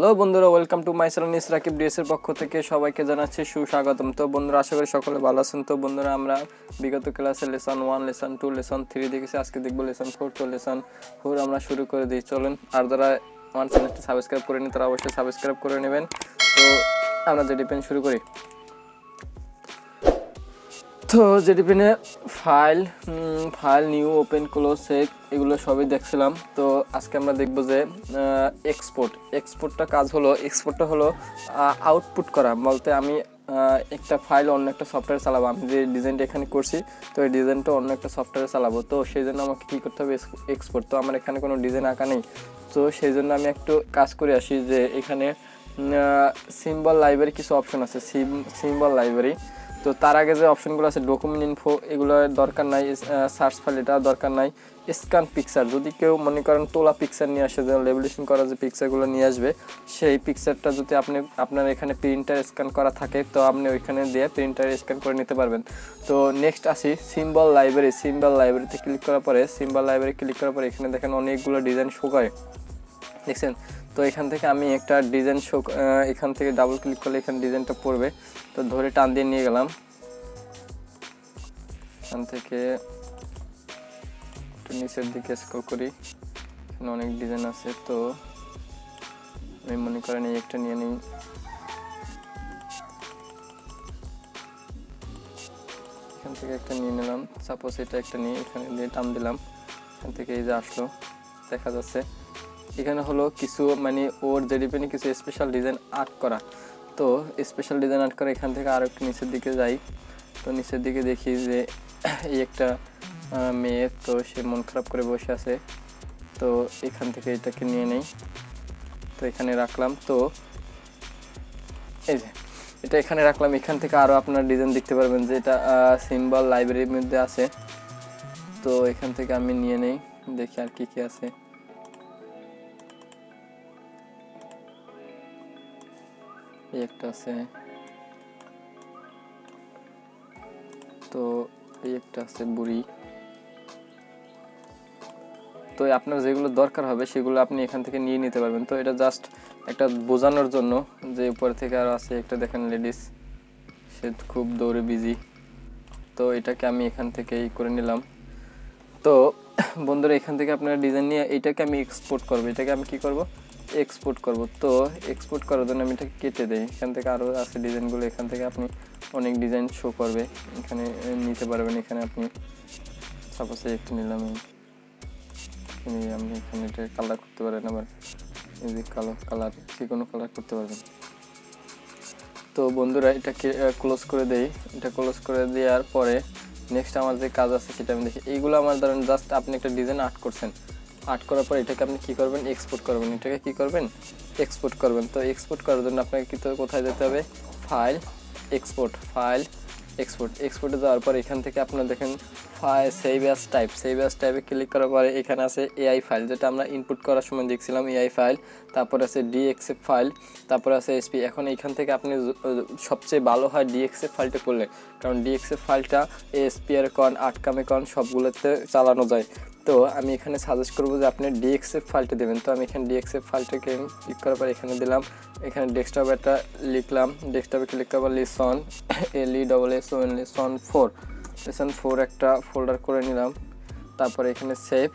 Hello বন্ধুরা, welcome to my channel Rakib DS এর পক্ষ থেকে সবাইকে জানাচ্ছি সুস্বাগতম। তো বন্ধুরা, আশা করি সকলে ভালো আছেন। তো বন্ধুরা, আমরা বিগত ক্লাসে লেসন 1, লেসন 2, লেসন 3 দেখেছি। আজকে দেখবো লেসন 4। তো লেসন 4 আমরা শুরু করে দিই, চলুন। আর যারা আমার চ্যানেলটি সাবস্ক্রাইব করেনি তারা অবশ্যই সাবস্ক্রাইব করে নেবেন। তো আমরা Jdpaint শুরু করি। তো Jdpaint file new, open, close, save এগুলো সবই দেখছিলাম। তো আজকে আমরা দেখব যে এক্সপোর্টটা কাজ হলো, এক্সপোর্টটা হলো আউটপুট করা। বলতে আমি একটা ফাইল অন্য একটা সফটওয়্যারে চালাবো। আমি যে ডিজাইনটা এখানে করছি, তো এই ডিজাইনটা অন্য একটা সফটওয়্যারে চালাবো। তো সেই জন্য আমাকে কী করতে হবে, এক্সপোর্ট। তো আমার এখানে কোনো ডিজাইন আঁকা নেই, তো সেই জন্য আমি একটু কাজ করে আসি যে এখানে সিম্বল লাইব্রেরি কিছু অপশন আছে, সিম্বল লাইব্রেরি। তো তার আগে যে অপশনগুলো আছে, ডকুমেন্ট ইনফো, এগুলো দরকার নাই। সার্চ ফাইল, এটা দরকার নাই। স্ক্যান পিকচার, যদি কেউ মনে করেন তোলা পিকচার নিয়ে আসে, যে লেবেলেশন করা যে পিকচারগুলো নিয়ে আসবে, সেই পিকচারটা যদি আপনার এখানে প্রিন্টার স্ক্যান করা থাকে, তো আপনি ওইখানে দিয়ে প্রিন্টার স্ক্যান করে নিতে পারবেন। তো নেক্সট আসি সিম্বল লাইব্রেরি। সিম্বল লাইব্রেরিতে ক্লিক করার পরে, এখানে দেখেন অনেকগুলো ডিজাইন শো করে, দেখছেন। তো এখান থেকে আমি একটা ডিজাইন এখান থেকে ডাবল ক্লিক করলে এখানে ডিজাইনটা পড়বে। তো ধরে টান দিয়ে নিয়ে গেলাম, এখান থেকে একটু নিচের দিকে স্ক্রল করি, এখানে অনেক ডিজাইন আছে। তো আমি মনে করেন এই একটা নিয়ে নিই। এখান থেকে একটা নিয়ে নিলাম, সাপোজ এটা একটা নিয়ে এখানে দিয়ে টান দিলাম, এখান থেকে এই যে আসলো, দেখা যাচ্ছে এখানে হলো কিছু মানে ওর Jdpaint কিছু স্পেশাল ডিজাইন আর্ট করা। তো স্পেশাল ডিজাইন আর্ট করা, এখান থেকে আরও একটু নিচের দিকে যাই। তো নিচের দিকে দেখি যে এই একটা মেয়ে, তো সে মন খারাপ করে বসে আছে। তো এখান থেকে এটাকে নিয়ে নেই, তো এখানে রাখলাম। তো এই যে এটা এখানে রাখলাম। এখান থেকে আরও আপনার ডিজাইন দেখতে পারবেন যে এটা সিম্বল লাইব্রেরির মধ্যে আছে। তো এখান থেকে আমি নিয়ে নেই, দেখি আর কি আছে। একটা আছে, তো এই একটা আছে বুড়ি। তো আপনার যেগুলো দরকার হবে সেগুলো আপনি এখান থেকে নিয়ে নিতে পারবেন। তো এটা জাস্ট একটা বোঝানোর জন্য যে উপর থেকে আর আছে একটা, দেখেন লেডিস, সে খুব দৌড়ে বিজি। তো এটাকে আমি এখান থেকে করে নিলাম। তো বন্ধুরা, এখান থেকে আপনারা ডিজাইন নিয়ে এটাকে আমি এক্সপোর্ট করব। এটাকে আমি কি করব, এক্সপোর্ট করব। তো এক্সপোর্ট করার জন্য আমি এটাকে কেটে দেই। এখান থেকে আরও আছে ডিজাইনগুলো, এখান থেকে আপনি অনেক ডিজাইন শো করবে, এখানে নিতে পারবেন। এখানে আপনি সাপোজ একটু নিলাম, আপনি এখানে এটা কালার করতে পারেন, আবার এই যে কালার যে কোনো কালার করতে পারবেন। তো বন্ধুরা, এটাকে ক্লোজ করে দেই। এটা ক্লোজ করে দেওয়ার পরে নেক্সট আমার যে কাজ আছে সেটা আমি দেখি। এইগুলো আমার ধরেন জাস্ট আপনি একটা ডিজাইন আর্ট করছেন, আর্ট করার পর এটাকে আপনি কী করবেন, এক্সপোর্ট করবেন। এটাকে কী করবেন, এক্সপোর্ট করবেন। তো এক্সপোর্ট করার জন্য আপনাকে কোথায় যেতে হবে, ফাইল, এক্সপোর্টে যাওয়ার পর এখান থেকে আপনারা দেখেন সেভ অ্যাজ টাইপে ক্লিক করার পরে এখানে আছে এআই ফাইল, যেটা আমরা ইনপুট করার সময় দেখছিলাম, এআই ফাইল। তারপর আছে ডিএক্সএফ ফাইল, তারপর আছে এসপি। এখন এইখান থেকে আপনি সবচেয়ে ভালো হয় ডিএক্সএফ ফাইলটা করলে, কারণ ডিএক্সএফ ফাইলটা এসপি এর আর্টকামে সবগুলোতে চালানো যায়। তো আমি এখানে সাজেস্ট করবো যে আপনি ডিএক্সএফ ফাইলটা দেবেন। তো আমি এখানে ডিএক্সএফ ফাইলটাকে ক্লিক করার পর এখানে দিলাম, এখানে ডেস্কটপে একটা লিখলাম, ডেস্কটপে ক্লিক করার পর লেসন লেসন 4 একটা ফোল্ডার করে নিলাম। তারপরে এখানে সেভ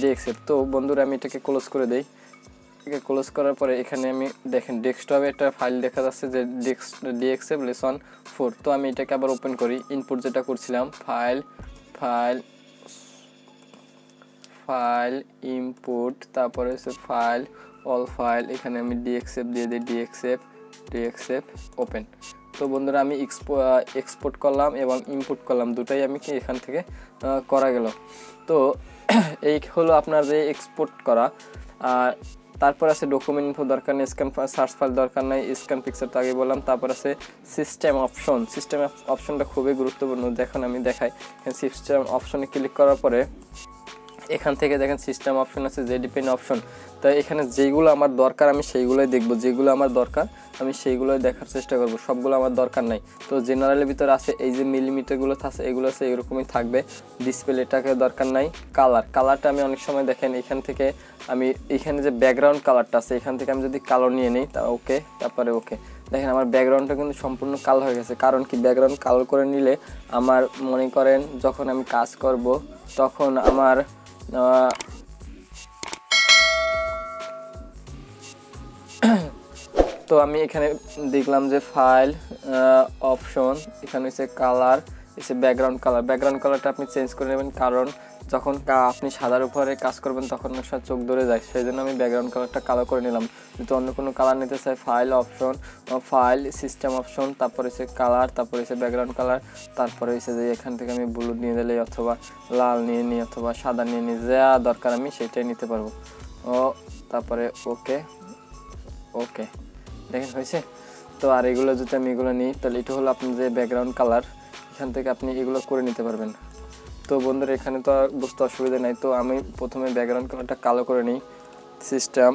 ডিএক্সএফ। তো বন্ধুরা, আমি এটাকে ক্লোজ করে দিই। এটাকে ক্লোজ করার পরে এখানে আমি দেখেন ডেস্কটপে একটা ফাইল দেখা যাচ্ছে যে ডিএক্সএফ লেসন 4। তো আমি এটাকে আবার ওপেন করি, ইনপুট যেটা করছিলাম, ফাইল ইনপুট, তারপরে হচ্ছে অল ফাইল, এখানে আমি ডিএক্সএফ দিয়ে দিই, ডিএক্সএফ ওপেন। তো বন্ধুরা, আমি এক্সপোর্ট করলাম এবং ইনপুট করলাম, দুটাই আমি এখান থেকে করা গেল। তো এই হলো আপনার যে এক্সপোর্ট করা। আর তারপর আছে ডকুমেন্ট ইনফো দরকার নেই, সার্চ ফাইল দরকার নাই, স্ক্যান পিকচার তো আগে বললাম। তারপর আছে সিস্টেম অপশনটা খুবই গুরুত্বপূর্ণ। দেখুন আমি দেখাই, সিস্টেম অপশনে ক্লিক করার পরে এখান থেকে দেখেন সিস্টেম অপশন আছে, Jdpaint অপশন। তো এখানে যেগুলো আমার দরকার আমি সেইগুলোই দেখব, যেগুলো আমার দরকার আমি সেইগুলোই দেখার চেষ্টা করব, সবগুলো আমার দরকার নাই। তো জেনারেলের ভিতরে আছে এই যে মিলিমিটারগুলো আছে, এগুলো আছে এরকমই থাকবে। ডিসপ্লেটাকে দরকার নাই। কালারটা আমি অনেক সময় দেখেন এখান থেকে আমি এখানে যে ব্যাকগ্রাউন্ড কালারটা আছে এখান থেকে আমি যদি কালো নিয়ে নিই তা ওকে, তারপরে ওকে, দেখেন আমার ব্যাকগ্রাউন্ডটা কিন্তু সম্পূর্ণ কালো হয়ে গেছে। কারণ কি, ব্যাকগ্রাউন্ড কালো করে নিলে আমার মনে করেন যখন আমি কাজ করব তখন আমার তো আমি এখানে দেখলাম যে ফাইল অপশন, এখানে হচ্ছে কালার, হচ্ছে ব্যাকগ্রাউন্ড কালারটা আপনি চেঞ্জ করে নেবেন। কারণ যখন আপনি সাদার উপরে কাজ করবেন তখন সব চোখ ধরে যায়, সেই জন্য আমি ব্যাকগ্রাউন্ড কালারটা কালো করে নিলাম। যদি অন্য কোনো কালার নিতে চাই file option, file system option, তারপরে হচ্ছে কালার, তারপরে হচ্ছে ব্যাকগ্রাউন্ড কালার, তারপরে হচ্ছে যে এখান থেকে আমি ব্লু নিয়ে দিলে অথবা লাল নিয়ে নিই অথবা সাদা নিয়ে নিই, যা দরকার আমি সেটাই নিতে পারবো। তারপরে ওকে ওকে, দেখেন হয়েছে। তো আর এগুলো যদি আমি এগুলো নিই তাহলে এটা হলো আপনার যে ব্যাকগ্রাউন্ড কালার, এখান থেকে আপনি এগুলো করে নিতে পারবেন। তো বন্ধুরা এখানে তো আর বুঝতে অসুবিধা নাই। তো আমি প্রথমে ব্যাকগ্রাউন্ড কালারটা কালো করে নিই, সিস্টেম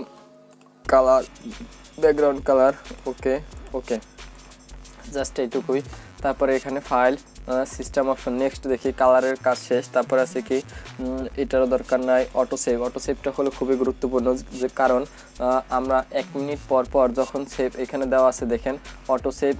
কালার, ব্যাকগ্রাউন্ড কালার, ওকে ওকে, জাস্ট এইটুকুই। তারপরে এখানে ফাইল সিস্টেম অপশন, নেক্সট দেখি কালারের কাজ শেষ। তারপর আছে কি এটারও দরকার নাই। অটো সেভটা হলো খুবই গুরুত্বপূর্ণ, যে কারণ আমরা 1 মিনিট পর পর যখন সেভ এখানে দেওয়া আছে দেখেন অটো সেভ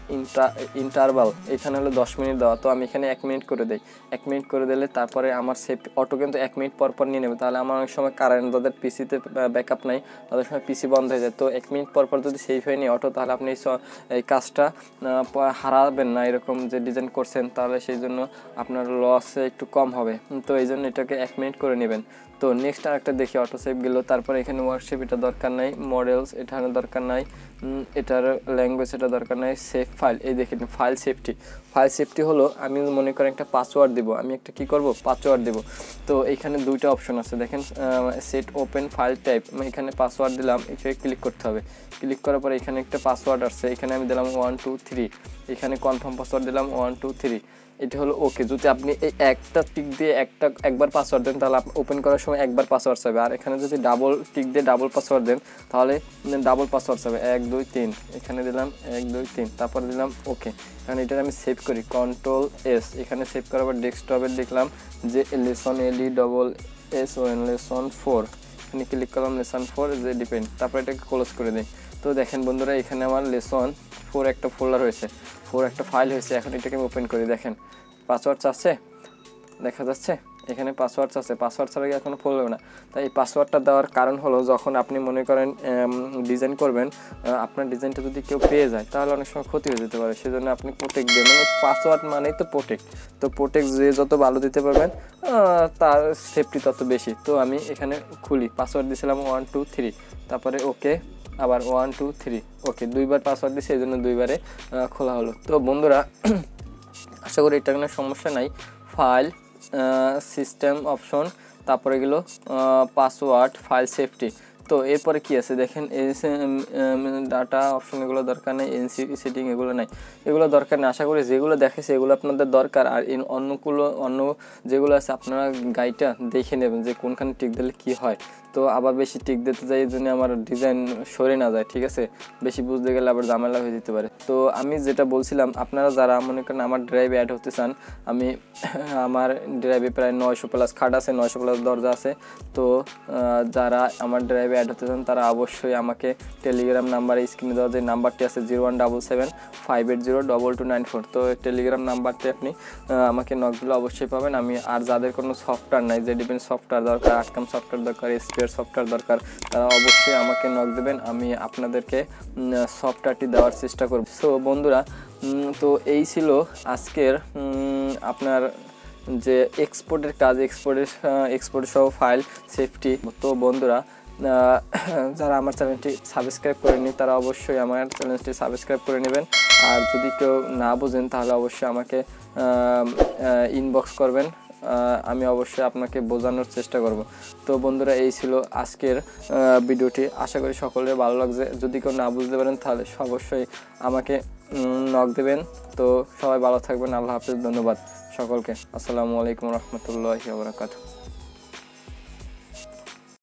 ইন্টারভাল এখানে হলো 10 মিনিট দেওয়া, তো আমি এখানে 1 মিনিট করে দিই। 1 মিনিট করে দিলে তারপরে আমার সেভ অটো কিন্তু 1 মিনিট পর পর নিয়ে নেবে। তাহলে আমার অনেক সময় কারেন্ট, যাদের পিসিতে ব্যাকআপ নাই তাদের সময় পিসি বন্ধ হয়ে যায়। তো 1 মিনিট পর পর যদি সেভ হয়নি অটো, তাহলে আপনি এই কাজটা হারাবেন না, এরকম যে ডিজাইন করছেন, তাহলে সেই জন্য আপনার লস একটু কম হবে। তো এই জন্য এটাকে 1 মিনিট করে নেবেন। তো নেক্সট আরেকটা দেখি অটো সেভ গেল। তারপরে এখানে ওয়ার্কশেপ, এটা দরকার নাই। মডেলস এখানে দরকার নাই। এটার ল্যাঙ্গুয়েজ এটা দরকার নাই। সেভ ফাইল, এই দেখেন ফাইল সেফটি হলো আমি মনে করেন একটা পাসওয়ার্ড দিব, আমি একটা কি করব পাসওয়ার্ড দেব। তো এইখানে দুইটা অপশন আছে দেখেন, সেট ওপেন ফাইল টাইপ, আমি এখানে পাসওয়ার্ড দিলাম, এখানে ক্লিক করতে হবে। ক্লিক করার পরে এখানে একটা পাসওয়ার্ড আসছে, এখানে আমি দিলাম 1 2 3, এখানে কনফার্ম পাসওয়ার্ড দিলাম 1 2 3, এটা হলো ওকে। যদি আপনি এই একটা টিক দিয়ে একবার পাসওয়ার্ড দেন তাহলে আপনি ওপেন করার সময় একবার পাসওয়ার্ড চাইবে, আর এখানে যদি ডাবল টিক দিয়ে ডাবল পাসওয়ার্ড দেন তাহলে ডাবল পাসওয়ার্ড চাইবে। 1 2 3, এখানে দিলাম 1 2 3, তারপরে দিলাম ওকে। এখানে এটা আমি সেভ করি, Ctrl+S, এখানে সেভ করার পর ডেস্কটপে দেখলাম যে লেসন LESSON লেসন 4, এখানে ক্লিক করলাম লেসন 4 Jdpaint, তারপর এটাকে ক্লোজ করে দিই। তো দেখেন বন্ধুরা এখানে আমার লেসন 4 একটা ফোল্ডার হয়েছে, 4 একটা ফাইল হয়েছে। এখন এটাকে আমি ওপেন করি, দেখেন পাসওয়ার্ড চাচ্ছে, দেখা যাচ্ছে এখানে পাসওয়ার্ড আছে, পাসওয়ার্ড ছাড়া এখনো খুলবে না। তাই এই পাসওয়ার্ডটা দেওয়ার কারণ হলো যখন আপনি মনে করেন ডিজাইন করবেন, আপনার ডিজাইনটা যদি কেউ পেয়ে যায় তাহলে অনেক সময় ক্ষতি হয়ে যেতে পারে, সেজন্য আপনি প্রোটেক্ট দেবেন। মানে পাসওয়ার্ড মানেই তো প্রোটেক্ট, তো প্রোটেক্ট যে যত ভালো দিতে পারবেন তার সেফটি তত বেশি। তো আমি এখানে খুলি, পাসওয়ার্ড দিয়েছিলাম 1 2 3, তারপরে ওকে, আবার 1 2 3 ওকে, দুইবার পাসওয়ার্ড দিয়েছি, এই জন্য দুইবারে খোলা হলো। তো বন্ধুরা আশা করি এটা কোনো সমস্যা নাই। ফাইল সিস্টেম অপশন, তারপরে গেলো পাসওয়ার্ড, ফাইল সেফটি। তো এরপরে কি আছে দেখেন, ডাটা অপশন এগুলো দরকার নেই, এনসি সেটিং এগুলো নাই, এগুলো দরকার নেই। আশা করি যেগুলো দেখেছে এগুলো আপনাদের দরকার। আর অন্য যেগুলো আছে আপনারা গাইডটা দেখে নেবেন যে কোনখানে টিক দিলে কি হয়। তো আবার বেশি টিক দিতে যাই এই জন্য আমার ডিজাইন সরে না যায়, ঠিক আছে, বেশি বুঝতে গেলে আবার ঝামেলা হয়ে যেতে পারে। তো আমি যেটা বলছিলাম, আপনারা যারা মনে করেন আমার ড্রাইভে অ্যাড হতে চান, আমি আমার ড্রাইভে প্রায় 900+ খাট আছে, 900+ দরজা আছে। তো যারা আমার ড্রাইভে অ্যাড হতে চান তারা অবশ্যই আমাকে টেলিগ্রাম নাম্বারে, স্ক্রিনে দেওয়া যে নাম্বারটি আছে 0177 580 2294, তো টেলিগ্রাম নাম্বারটি আপনি আমাকে নক দিলে অবশ্যই পাবেন। আমি আর যাদের কোনো সফটওয়্যার নাই, Jdpaint সফটওয়্যার দরকার, আর্টকাম সফটওয়্যার দরকার, সফটওয়্যার দরকার, তারা অবশ্যই আমাকে নক দেবেন, আমি আপনাদেরকে সফটওয়্যারটি দেওয়ার চেষ্টা করব। সো বন্ধুরা, তো এই ছিল আজকের আপনার যে এক্সপোর্টের কাজ, এক্সপোর্ট সহ ফাইল সেফটি। তো বন্ধুরা যারা আমার চ্যানেলটি সাবস্ক্রাইব করেননি তারা অবশ্যই আমার চ্যানেলটি সাবস্ক্রাইব করে নেবেন। আর যদি কেউ না বোঝেন তাহলে অবশ্যই আমাকে ইনবক্স করবেন, আমি অবশ্যই আপনাকে বোঝানোর চেষ্টা করব। তো বন্ধুরা এই ছিল আজকের ভিডিওটি, আশা করি সকলের ভালো লাগছে। যদি কেউ না বুঝতে পারেন তাহলে অবশ্যই আমাকে নক দেবেন। তো সবাই ভালো থাকবেন, আল্লাহ হাফেজ, ধন্যবাদ সকলকে, আসসালামু আলাইকুম রহমতুল্লাহি ওয়া বারাকাতুহু।